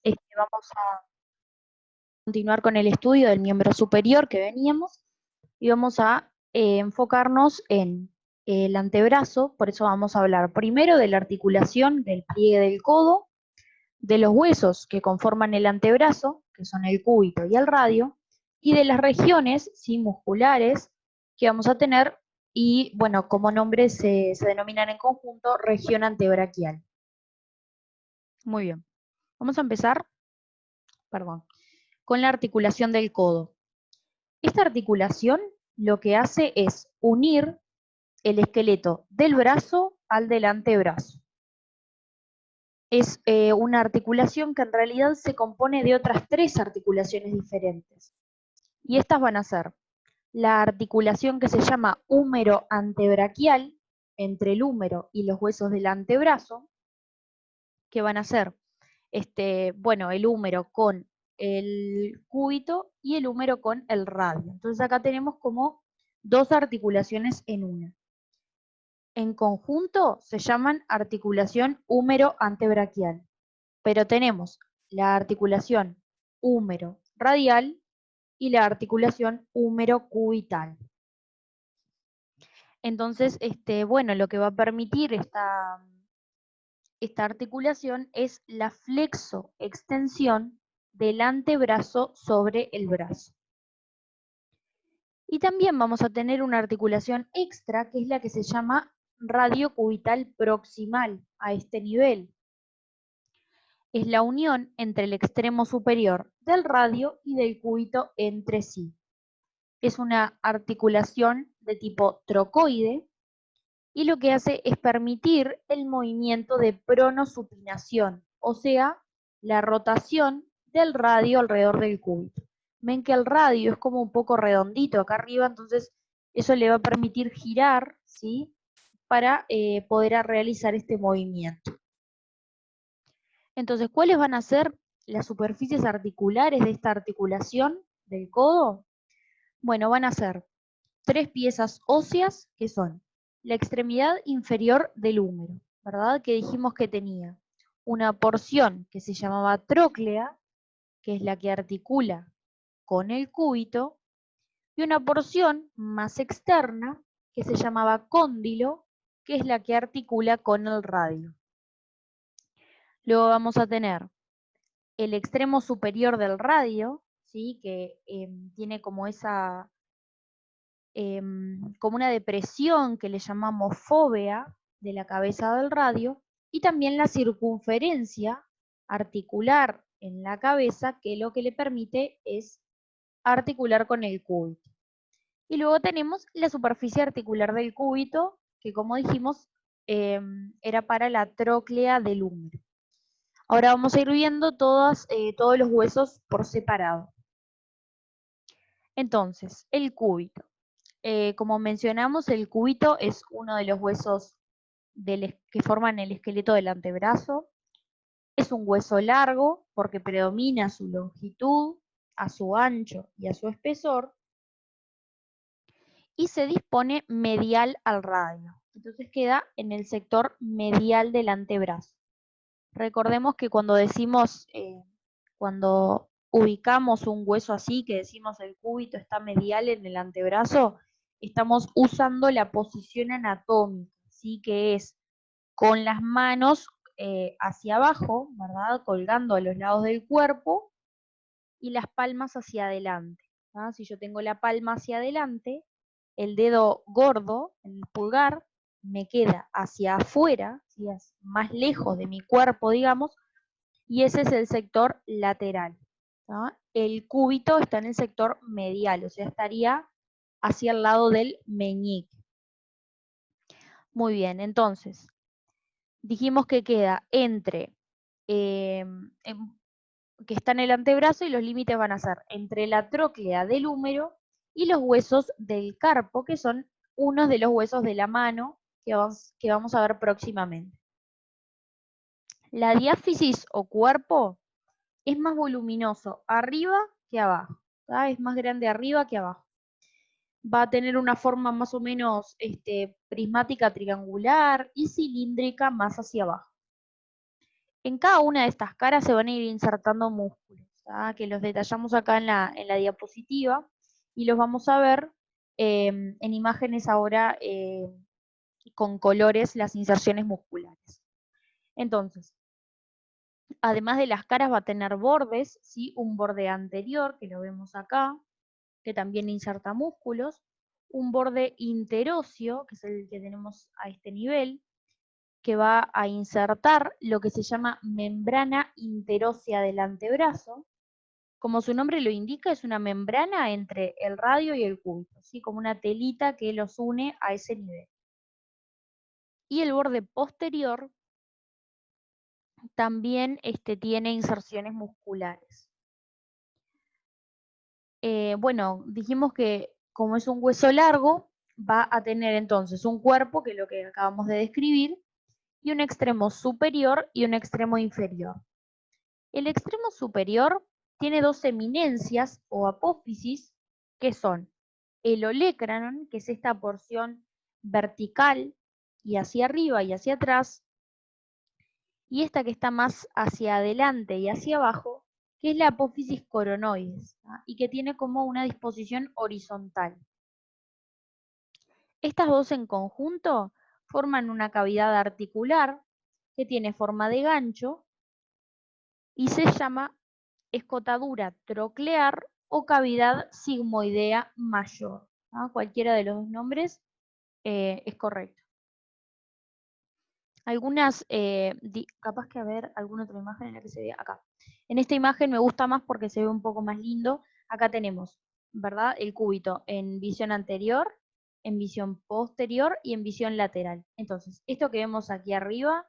Vamos a continuar con el estudio del miembro superior que veníamos y vamos a enfocarnos en el antebrazo. Por eso vamos a hablar primero de la articulación del pliegue del codo, de los huesos que conforman el antebrazo, que son el cúbito y el radio, y de las regiones ¿sí? musculares que vamos a tener, y bueno, como nombres se denominan en conjunto región antebraquial. Muy bien, vamos a empezar, perdón, con la articulación del codo. Esta articulación lo que hace es unir el esqueleto del brazo al del antebrazo. Es una articulación que en realidad se compone de otras tres articulaciones diferentes. Y estas van a ser la articulación que se llama húmero antebraquial, entre el húmero y los huesos del antebrazo, que van a ser bueno, el húmero con el cúbito y el húmero con el radio. Entonces acá tenemos como dos articulaciones en una. En conjunto se llaman articulación húmero antebraquial, pero tenemos la articulación húmero radial y la articulación húmero cubital. Entonces, bueno, lo que va a permitir esta articulación es la flexoextensión del antebrazo sobre el brazo. Y también vamos a tener una articulación extra, que es la que se llama radiocubital proximal a este nivel. Es la unión entre el extremo superior del radio y del cúbito entre sí. Es una articulación de tipo trocoide y lo que hace es permitir el movimiento de pronosupinación, o sea, la rotación del radio alrededor del cúbito. Ven que el radio es como un poco redondito acá arriba, entonces eso le va a permitir girar, ¿sí? Para poder realizar este movimiento. Entonces, ¿cuáles van a ser las superficies articulares de esta articulación del codo? Bueno, van a ser tres piezas óseas que son la extremidad inferior del húmero, ¿verdad? Que dijimos que tenía una porción que se llamaba tróclea, que es la que articula con el cúbito, y una porción más externa que se llamaba cóndilo, que es la que articula con el radio. Luego vamos a tener el extremo superior del radio, ¿sí? Que tiene como esa, como una depresión que le llamamos fóvea de la cabeza del radio, y también la circunferencia articular en la cabeza, que lo que le permite es articular con el cúbito. Y luego tenemos la superficie articular del cúbito, que como dijimos, era para la tróclea del húmero. Ahora vamos a ir viendo todos los huesos por separado. Entonces, el cúbito. Como mencionamos, el cúbito es uno de los huesos que forman el esqueleto del antebrazo. Es un hueso largo porque predomina su longitud, a su ancho y a su espesor, y se dispone medial al radio. Entonces queda en el sector medial del antebrazo. Recordemos que cuando decimos, cuando ubicamos un hueso así, que decimos el cúbito está medial en el antebrazo, estamos usando la posición anatómica, ¿sí? Que es con las manos hacia abajo, ¿verdad? Colgando a los lados del cuerpo y las palmas hacia adelante, ¿verdad? Si yo tengo la palma hacia adelante, el dedo gordo, el pulgar, me queda hacia afuera, ¿sí? Más lejos de mi cuerpo, digamos, y ese es el sector lateral, ¿no? El cúbito está en el sector medial, o sea, estaría hacia el lado del meñique. Muy bien, entonces, dijimos que queda entre, que está en el antebrazo, y los límites van a ser entre la tróclea del húmero y los huesos del carpo, que son unos de los huesos de la mano que vamos a ver próximamente. La diáfisis o cuerpo es más voluminoso arriba que abajo, ¿tá? Es más grande arriba que abajo. Va a tener una forma más o menos prismática triangular y cilíndrica más hacia abajo. En cada una de estas caras se van a ir insertando músculos, que los detallamos acá en la diapositiva y los vamos a ver en imágenes ahora con colores, las inserciones musculares. Entonces, además de las caras va a tener bordes, ¿sí? Un borde anterior, que lo vemos acá, que también inserta músculos, un borde interóseo, que es el que tenemos a este nivel, que va a insertar lo que se llama membrana interósea del antebrazo. Como su nombre lo indica, es una membrana entre el radio y el cúbito, ¿sí? Como una telita que los une a ese nivel. Y el borde posterior también tiene inserciones musculares. Bueno, dijimos que como es un hueso largo, va a tener entonces un cuerpo, que es lo que acabamos de describir, y un extremo superior y un extremo inferior. El extremo superior tiene dos eminencias o apófisis, que son el olecranon, que es esta porción vertical y hacia arriba y hacia atrás, y esta que está más hacia adelante y hacia abajo, que es la apófisis coronoides, y que tiene como una disposición horizontal. Estas dos en conjunto forman una cavidad articular que tiene forma de gancho y se llama escotadura troclear o cavidad sigmoidea mayor. Cualquiera de los dos nombres es correcto. Algunas, capaz que a ver alguna otra imagen en la que se ve acá. En esta imagen me gusta más porque se ve un poco más lindo. Acá tenemos, ¿verdad? El cúbito en visión anterior, en visión posterior y en visión lateral. Entonces, esto que vemos aquí arriba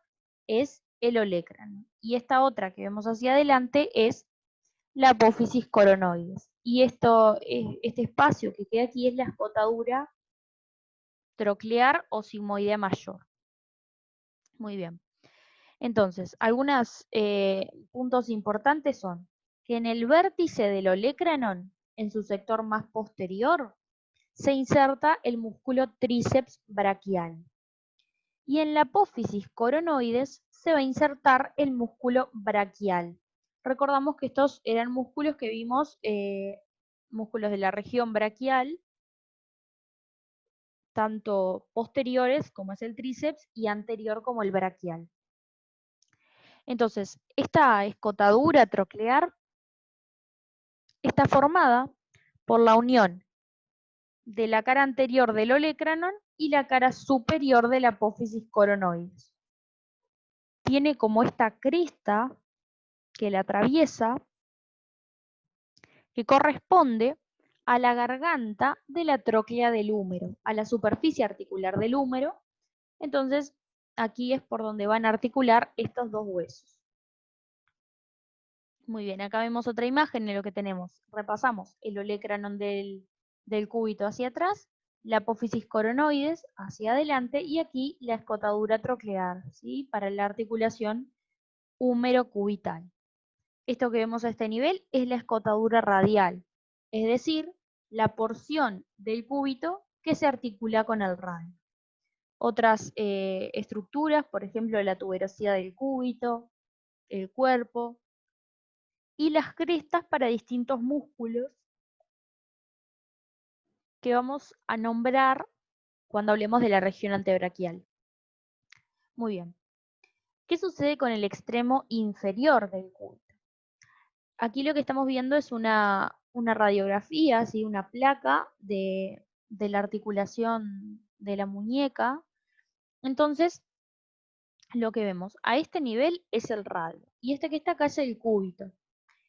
es el olecrano. Y esta otra que vemos hacia adelante es la apófisis coronoides. Y este espacio que queda aquí es la escotadura troclear o sigmoidea mayor. Muy bien. Entonces, algunos puntos importantes son que en el vértice del olecranon, en su sector más posterior, se inserta el músculo tríceps braquial. Y en la apófisis coronoides se va a insertar el músculo braquial. Recordamos que estos eran músculos que vimos, músculos de la región braquial, tanto posteriores como es el tríceps y anterior como el braquial. Entonces, esta escotadura troclear está formada por la unión de la cara anterior del olecranon y la cara superior de la apófisis coronoides. Tiene como esta cresta que la atraviesa, que corresponde a la garganta de la tróclea del húmero, a la superficie articular del húmero. Entonces, aquí es por donde van a articular estos dos huesos. Muy bien, acá vemos otra imagen en lo que tenemos. Repasamos el olecranon del cúbito hacia atrás, la apófisis coronoides hacia adelante y aquí la escotadura troclear, ¿sí? Para la articulación húmero-cubital. Esto que vemos a este nivel es la escotadura radial, es decir, la porción del cúbito que se articula con el radio. Otras estructuras, por ejemplo, la tuberosidad del cúbito, el cuerpo, y las crestas para distintos músculos que vamos a nombrar cuando hablemos de la región antebraquial. Muy bien. ¿Qué sucede con el extremo inferior del cúbito? Aquí lo que estamos viendo es una radiografía, ¿sí? Una placa de la articulación de la muñeca. Entonces, lo que vemos a este nivel es el radio y este que está acá es el cúbito.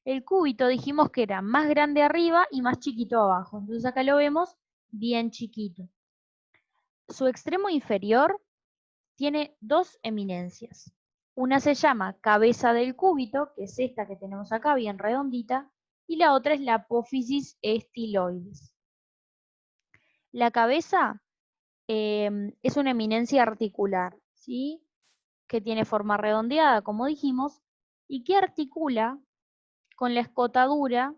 El cúbito dijimos que era más grande arriba y más chiquito abajo. Entonces acá lo vemos bien chiquito. Su extremo inferior tiene dos eminencias. Una se llama cabeza del cúbito, que es esta que tenemos acá bien redondita, y la otra es la apófisis estiloides. La cabeza es una eminencia articular, ¿sí? Que tiene forma redondeada, como dijimos, y que articula con la escotadura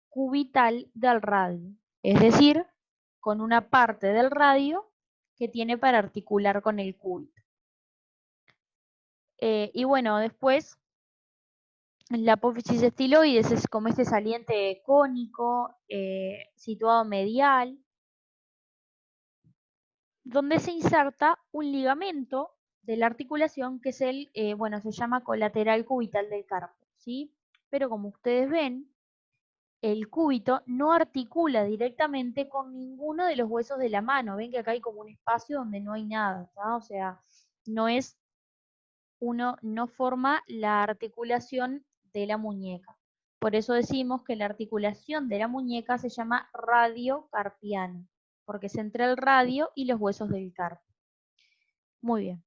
cubital del radio, es decir, con una parte del radio que tiene para articular con el cúbito. Y bueno, después La apófisis estiloides es como este saliente cónico situado medial, donde se inserta un ligamento de la articulación que es bueno, se llama colateral cubital del carpo, ¿sí? Pero como ustedes ven, el cúbito no articula directamente con ninguno de los huesos de la mano. Ven que acá hay como un espacio donde no hay nada, ¿tá? O sea, no forma la articulación de la muñeca. Por eso decimos que la articulación de la muñeca se llama radiocarpiana, porque es entre el radio y los huesos del carpo. Muy bien.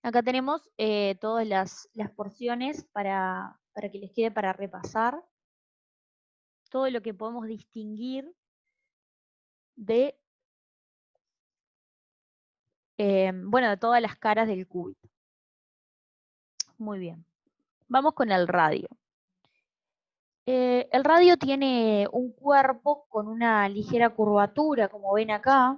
Acá tenemos todas las porciones para que les quede para repasar. Todo lo que podemos distinguir de, bueno, de todas las caras del cúbito. Muy bien. Vamos con el radio. El radio tiene un cuerpo con una ligera curvatura, como ven acá,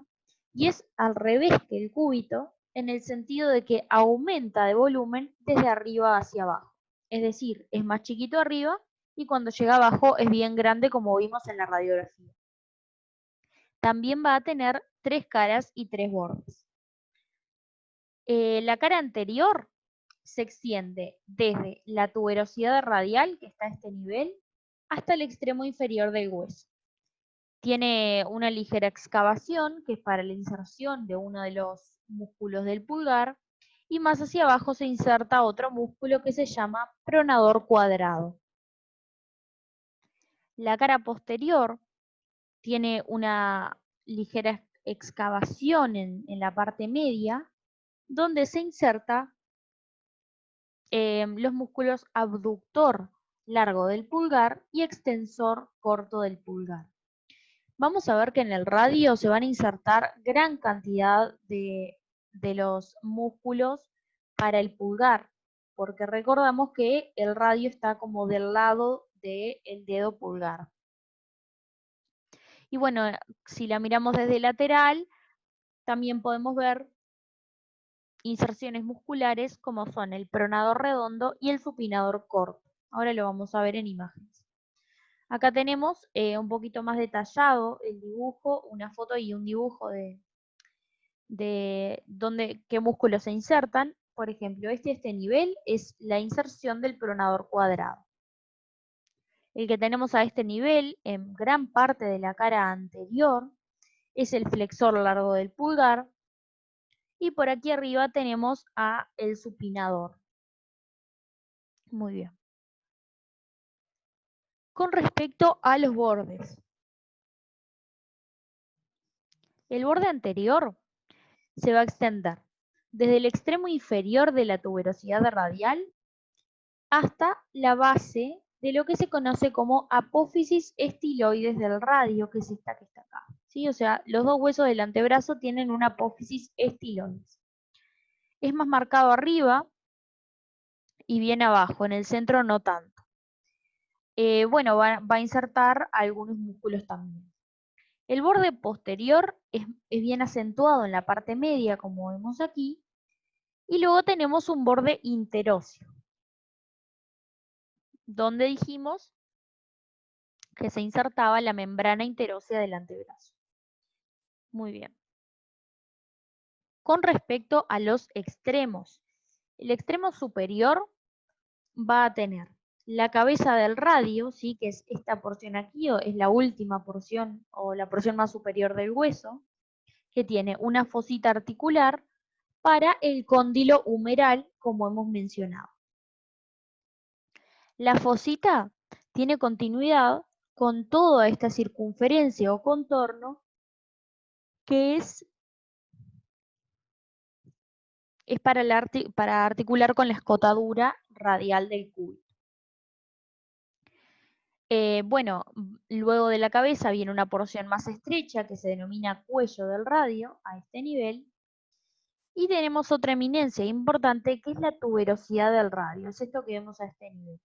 y es al revés que el cúbito, en el sentido de que aumenta de volumen desde arriba hacia abajo. Es decir, es más chiquito arriba y cuando llega abajo es bien grande, como vimos en la radiografía. También va a tener 3 caras y 3 bordes. La cara anterior se extiende desde la tuberosidad radial, que está a este nivel, hasta el extremo inferior del hueso. Tiene una ligera excavación, que es para la inserción de uno de los músculos del pulgar, y más hacia abajo se inserta otro músculo que se llama pronador cuadrado. La cara posterior tiene una ligera excavación en la parte media, donde se inserta los músculos abductor largo del pulgar y extensor corto del pulgar. Vamos a ver que en el radio se van a insertar gran cantidad de los músculos para el pulgar, porque recordamos que el radio está como del lado del dedo pulgar. Y bueno, si la miramos desde lateral, también podemos ver inserciones musculares como son el pronador redondo y el supinador corto. Ahora lo vamos a ver en imágenes. Acá tenemos un poquito más detallado el dibujo, una foto y un dibujo de qué músculos se insertan. Por ejemplo, este nivel es la inserción del pronador cuadrado. El que tenemos a este nivel, en gran parte de la cara anterior, es el flexor largo del pulgar. Y por aquí arriba tenemos a el supinador. Muy bien. Con respecto a los bordes. El borde anterior se va a extender desde el extremo inferior de la tuberosidad radial hasta la base de lo que se conoce como apófisis estiloides del radio, que es esta que está acá. ¿Sí? O sea, los dos huesos del antebrazo tienen una apófisis estiloides. Es más marcado arriba y bien abajo, en el centro no tanto. Bueno, va a insertar algunos músculos también. El borde posterior es bien acentuado en la parte media, como vemos aquí, y luego tenemos un borde interóseo, donde dijimos que se insertaba la membrana interósea del antebrazo. Muy bien. Con respecto a los extremos, el extremo superior va a tener la cabeza del radio, ¿sí? Que es esta porción aquí, o es la última porción o la porción más superior del hueso, que tiene una fosita articular para el cóndilo humeral, como hemos mencionado. La fosita tiene continuidad con toda esta circunferencia o contorno que es para articular con la escotadura radial del cúbito. Bueno, luego de la cabeza viene una porción más estrecha que se denomina cuello del radio, a este nivel, y tenemos otra eminencia importante que es la tuberosidad del radio, es esto que vemos a este nivel.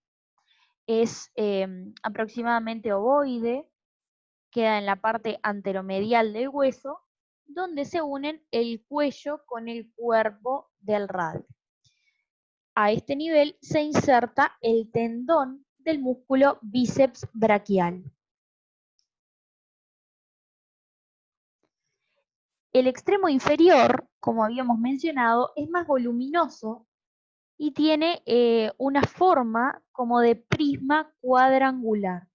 Es aproximadamente ovoide, queda en la parte anteromedial del hueso, donde se unen el cuello con el cuerpo del radio. a este nivel se inserta el tendón del músculo bíceps braquial. El extremo inferior, como habíamos mencionado, es más voluminoso y tiene una forma como de prisma cuadrangular.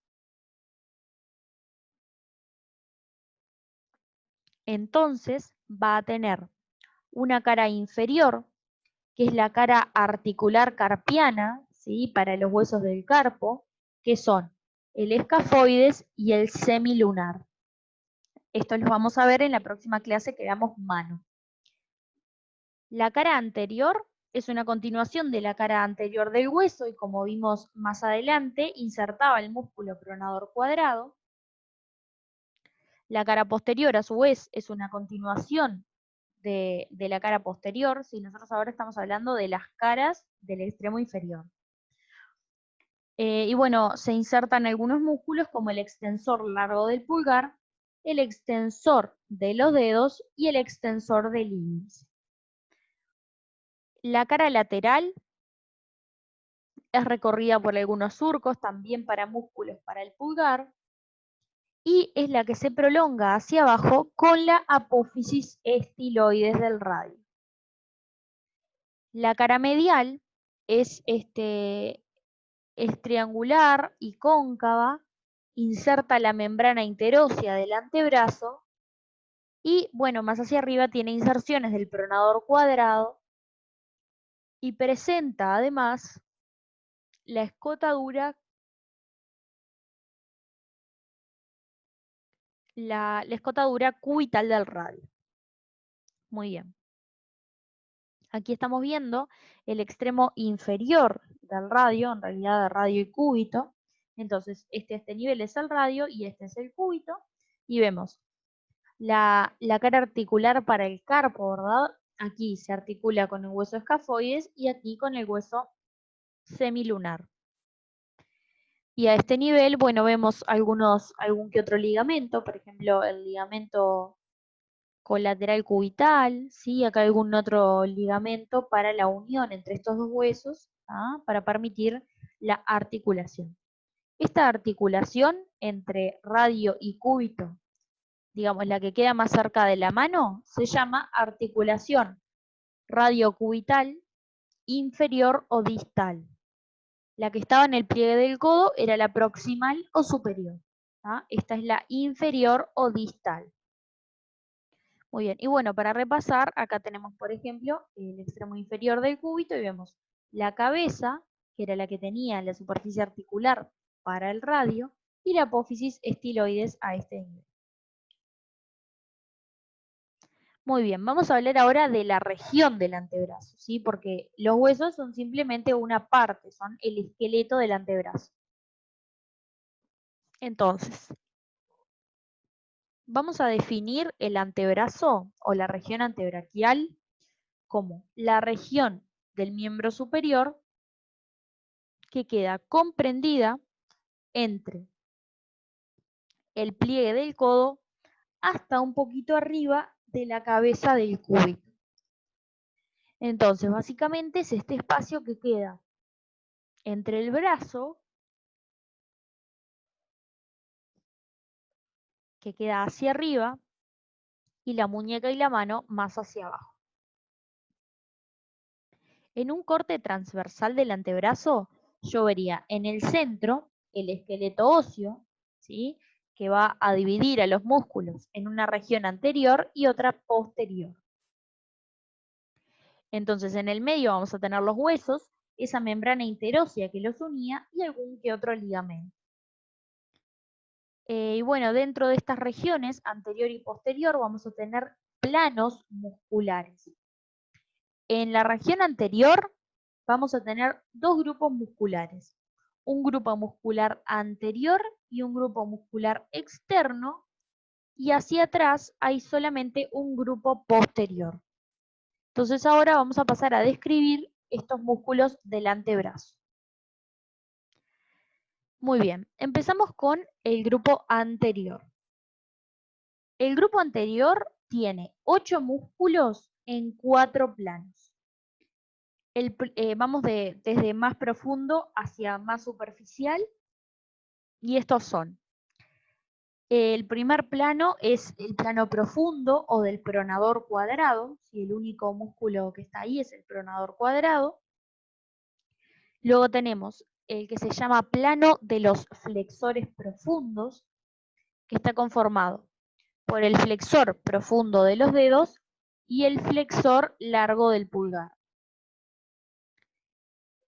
Entonces va a tener una cara inferior, que es la cara articular carpiana, ¿sí? Para los huesos del carpo, que son el escafoides y el semilunar. Esto lo vamos a ver en la próxima clase que veamos mano. La cara anterior es una continuación de la cara anterior del hueso y, como vimos más adelante, insertaba el músculo pronador cuadrado. La cara posterior, a su vez, es una continuación de la cara posterior. Si nosotros ahora estamos hablando de las caras del extremo inferior. Y bueno, se insertan algunos músculos como el extensor largo del pulgar, el extensor de los dedos y el extensor del índice. La cara lateral es recorrida por algunos surcos, también para músculos para el pulgar, y es la que se prolonga hacia abajo con la apófisis estiloides del radio. La cara medial es triangular y cóncava, inserta la membrana interósea del antebrazo y, bueno, más hacia arriba tiene inserciones del pronador cuadrado y presenta además la escotadura, la escotadura cubital del radio. Muy bien. Aquí estamos viendo el extremo inferior del radio, en realidad de radio y cúbito. Entonces, este nivel es el radio y este es el cúbito. Y vemos la cara articular para el carpo, ¿verdad? Aquí se articula con el hueso escafoides y aquí con el hueso semilunar. Y a este nivel, bueno, vemos algún que otro ligamento, por ejemplo, el ligamento colateral cubital, ¿sí? Acá algún otro ligamento para la unión entre estos dos huesos, ¿ah? Para permitir la articulación. Esta articulación entre radio y cúbito, digamos la que queda más cerca de la mano, se llama articulación radiocubital inferior o distal. La que estaba en el pliegue del codo era la proximal o superior. ¿Ah? Esta es la inferior o distal. Muy bien, y bueno, para repasar, acá tenemos, por ejemplo, el extremo inferior del cúbito y vemos la cabeza, que era la que tenía la superficie articular para el radio, y la apófisis estiloides a este nivel. Muy bien, vamos a hablar ahora de la región del antebrazo, ¿sí? Porque los huesos son simplemente una parte, son el esqueleto del antebrazo. Entonces, vamos a definir el antebrazo o la región antebraquial como la región del miembro superior que queda comprendida entre el pliegue del codo hasta un poquito arriba de la cabeza del cúbito. Entonces, básicamente es este espacio que queda entre el brazo, que queda hacia arriba, y la muñeca y la mano más hacia abajo. En un corte transversal del antebrazo, yo vería en el centro el esqueleto óseo, ¿sí? Que va a dividir a los músculos en una región anterior y otra posterior. Entonces, en el medio vamos a tener los huesos, esa membrana interósea que los unía y algún que otro ligamento. Y bueno, dentro de estas regiones, anterior y posterior, vamos a tener planos musculares. En la región anterior vamos a tener dos grupos musculares. Un grupo muscular anterior y un grupo muscular externo. Y hacia atrás hay solamente un grupo posterior. Entonces ahora vamos a pasar a describir estos músculos del antebrazo. Muy bien, empezamos con el grupo anterior. El grupo anterior tiene 8 músculos en 4 planos. Vamos desde más profundo hacia más superficial, y estos son: el primer plano es el plano profundo o del pronador cuadrado, si el único músculo que está ahí es el pronador cuadrado. Luego tenemos el que se llama plano de los flexores profundos, que está conformado por el flexor profundo de los dedos y el flexor largo del pulgar.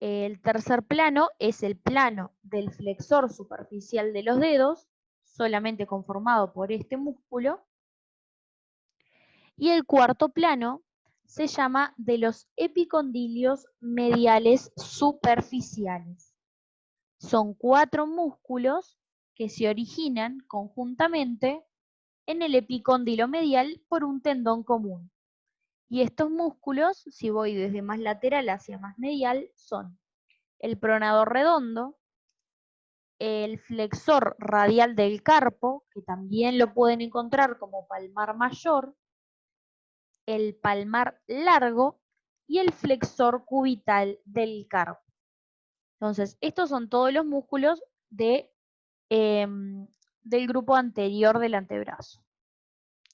El tercer plano es el plano del flexor superficial de los dedos, solamente conformado por este músculo. Y el cuarto plano se llama de los epicondilios mediales superficiales. Son 4 músculos que se originan conjuntamente en el epicóndilo medial por un tendón común. Y estos músculos, si voy desde más lateral hacia más medial, son el pronador redondo, el flexor radial del carpo, que también lo pueden encontrar como palmar mayor, el palmar largo y el flexor cubital del carpo. Entonces, estos son todos los músculos del grupo anterior del antebrazo.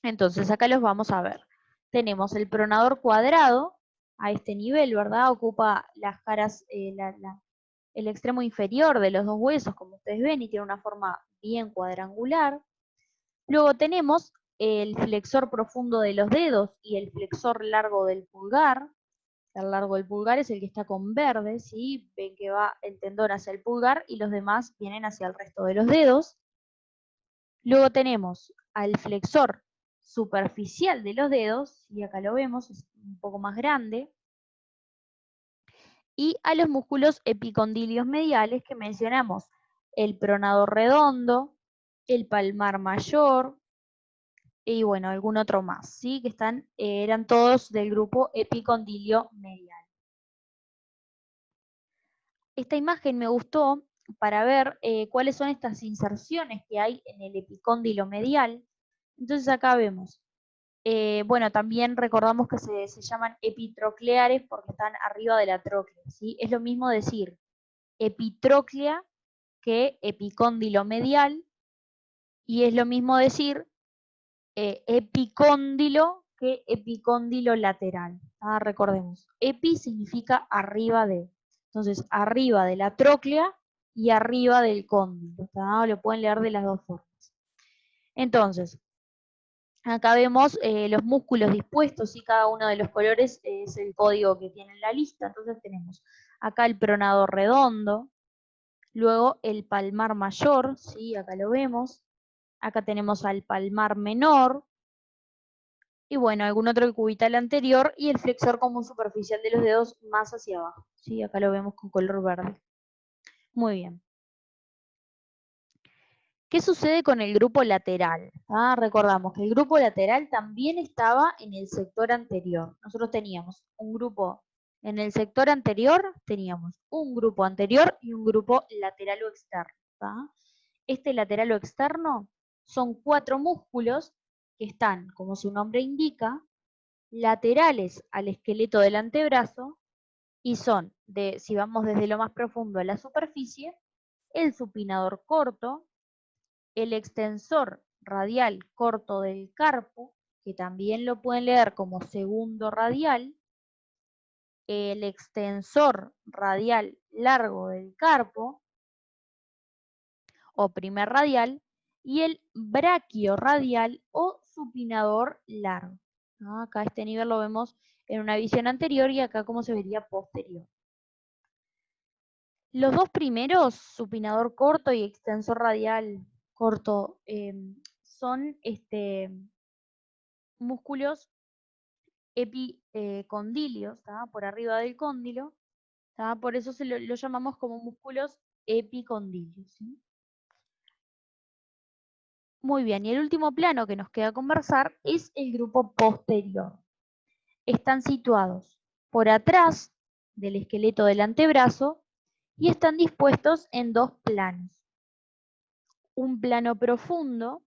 Entonces, acá los vamos a ver. Tenemos el pronador cuadrado a este nivel, ¿verdad? Ocupa las caras, el extremo inferior de los dos huesos, como ustedes ven, y tiene una forma bien cuadrangular. Luego tenemos el flexor profundo de los dedos y el flexor largo del pulgar. El largo del pulgar es el que está con verde, ¿sí? Ven que va el tendón hacia el pulgar y los demás vienen hacia el resto de los dedos. Luego tenemos al flexor superficial de los dedos, y acá lo vemos, es un poco más grande, y a los músculos epicondilios mediales que mencionamos: el pronador redondo, el palmar mayor, y bueno, algún otro más, ¿sí? Que eran todos del grupo epicondilio medial. Esta imagen me gustó para ver cuáles son estas inserciones que hay en el epicóndilo medial. Entonces acá vemos, bueno, también recordamos que se llaman epitrocleares porque están arriba de la tróclea, ¿sí? Es lo mismo decir epitróclea que epicóndilo medial, y es lo mismo decir epicóndilo que epicóndilo lateral. Recordemos, epi significa arriba de. Entonces, arriba de la tróclea y arriba del cóndilo. Lo pueden leer de las dos formas. Entonces, acá vemos los músculos dispuestos, y cada uno de los colores es el código que tiene en la lista. Entonces tenemos acá el pronador redondo, luego el palmar mayor, ¿sí? Acá lo vemos. Acá tenemos al palmar menor, y bueno, algún otro cubital anterior, y el flexor común superficial de los dedos más hacia abajo. ¿Sí? Acá lo vemos con color verde. Muy bien. ¿Qué sucede con el grupo lateral? Recordamos que el grupo lateral también estaba en el sector anterior. Nosotros teníamos un grupo en el sector anterior, teníamos un grupo anterior y un grupo lateral o externo. Este lateral o externo son 4 músculos que están, como su nombre indica, laterales al esqueleto del antebrazo, y son, si vamos desde lo más profundo a la superficie, el supinador corto, el extensor radial corto del carpo, que también lo pueden leer como segundo radial, el extensor radial largo del carpo, o primer radial, y el braquiorradial o supinador largo. Acá este nivel lo vemos en una visión anterior, y acá como se vería posterior. Los dos primeros, supinador corto y extensor radial corto, son músculos epicondilios, por arriba del cóndilo. Por eso lo llamamos como músculos epicondilios, ¿sí? Muy bien, y el último plano que nos queda conversar es el grupo posterior. Están situados por atrás del esqueleto del antebrazo y están dispuestos en 2 planos. Un plano profundo,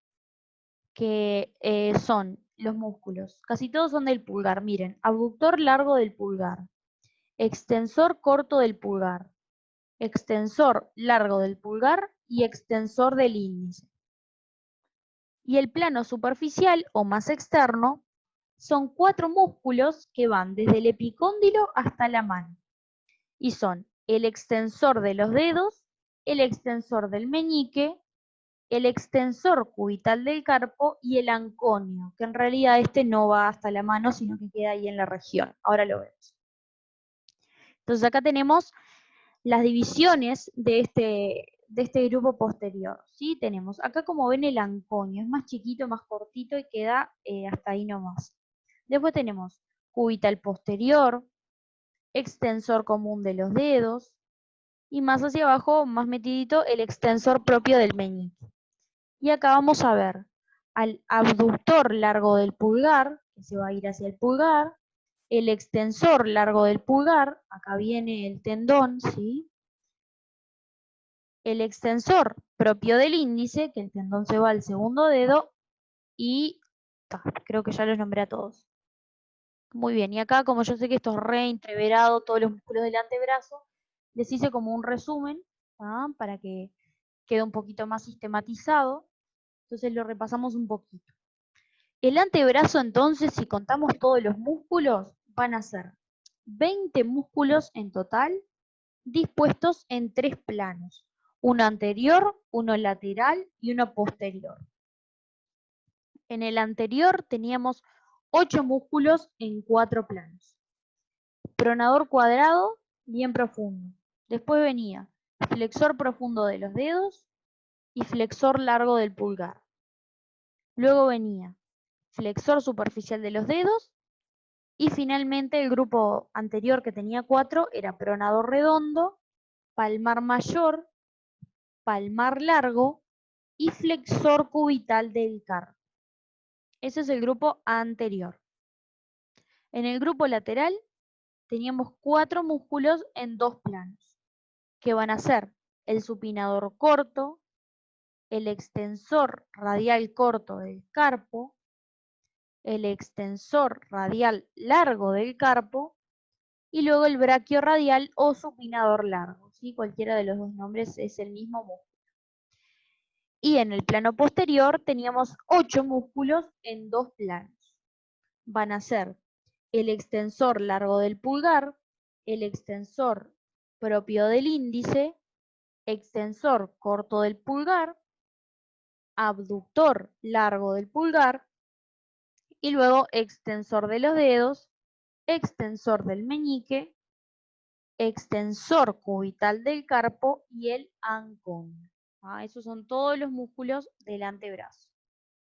que son los músculos, casi todos son del pulgar, miren, abductor largo del pulgar, extensor corto del pulgar, extensor largo del pulgar y extensor del índice. Y el plano superficial o más externo son 4 músculos que van desde el epicóndilo hasta la mano. Y son el extensor de los dedos, el extensor del meñique, el extensor cubital del carpo y el anconio, que en realidad este no va hasta la mano, sino que queda ahí en la región. Ahora lo vemos. Entonces acá tenemos las divisiones de este grupo posterior. ¿Sí? Tenemos acá, como ven, el anconio, es más chiquito, más cortito y queda hasta ahí nomás. Después tenemos cubital posterior, extensor común de los dedos y más hacia abajo, más metidito, el extensor propio del meñique. Y acá vamos a ver al abductor largo del pulgar, que se va a ir hacia el pulgar, el extensor largo del pulgar, acá viene el tendón, ¿sí? El extensor propio del índice, que el tendón se va al segundo dedo, y creo que ya los nombré a todos. Muy bien, y acá, como yo sé que esto es re entreverado, todos los músculos del antebrazo, les hice como un resumen, para que quede un poquito más sistematizado. Entonces lo repasamos un poquito. El antebrazo, entonces, si contamos todos los músculos, van a ser 20 músculos en total, dispuestos en 3 planos, uno anterior, uno lateral y uno posterior. En el anterior teníamos 8 músculos en 4 planos. Pronador cuadrado, bien profundo. Después venía flexor profundo de los dedos y flexor largo del pulgar. Luego venía flexor superficial de los dedos y finalmente el grupo anterior, que tenía 4, era pronador redondo, palmar mayor, palmar largo y flexor cubital del carpo. Ese es el grupo anterior. En el grupo lateral teníamos 4 músculos en 2 planos, que van a ser el supinador corto, el extensor radial corto del carpo, el extensor radial largo del carpo y luego el braquio radial o supinador largo. ¿Sí? Cualquiera de los dos nombres es el mismo músculo. Y en el plano posterior teníamos 8 músculos en 2 planos. Van a ser el extensor largo del pulgar, el extensor propio del índice, extensor corto del pulgar, abductor largo del pulgar y luego extensor de los dedos, extensor del meñique, extensor cubital del carpo y el anconio. Esos son todos los músculos del antebrazo.